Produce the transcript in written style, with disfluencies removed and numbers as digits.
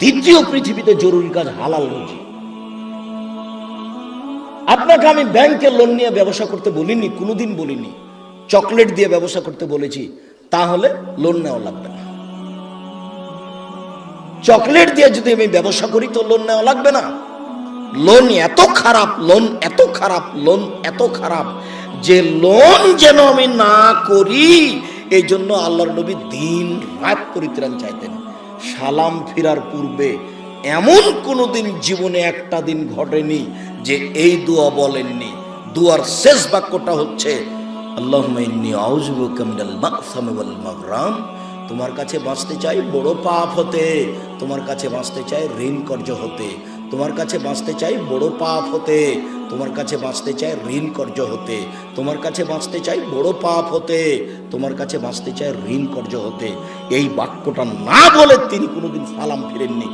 দ্বিতীয় পৃথিবীতে জরুরি কাজ হালাল রুজি। আপনাকে আমি ব্যাংকে লোন নিয়ে ব্যবসা করতে বলিনি, কোনোদিন বলিনি। চকলেট দিয়ে ব্যবসা করতে বলেছি, তাহলে লোন নেওয়া লাগবে না। চকলেট দিয়ে যদি আমি ব্যবসা করি তো লোন নেওয়া লাগবে না। লোন এত খারাপ, লোন এত খারাপ, লোন এত খারাপ যে লোন যেন আমি না করি, এই জন্য আল্লাহর নবী দিন রাত পরিত্রাণ চাইতেন। সালাম ফিরার পূর্বে এমন কোনোদিন জীবনে একটা দিন ঘটেনি যে এই দোয়া বলেননি। দোয়ার শেষ বাক্যটা হচ্ছে আল্লাহুম্মা ইন্নী আউযু বিকা মিনাল মাগসামি ওয়াল মাগরাম। তোমার কাছে বাঁচতে চাই বড় পাপ হতে, তোমার কাছে বাঁচতে চাই ঋণ কর্য হতে, তোমার কাছে বাঁচতে চাই বড় পাপ হতে, তোমার কাছে বাঁচতে চাই ঋণ কর্য হতে, তোমার কাছে বাঁচতে চাই বড় পাপ হতে, তোমার কাছে বাঁচতে চাই ঋণ কর্য হতে। এই বাক্যটা না বলে তিনি কোনোদিন সালাম ফিরেননি।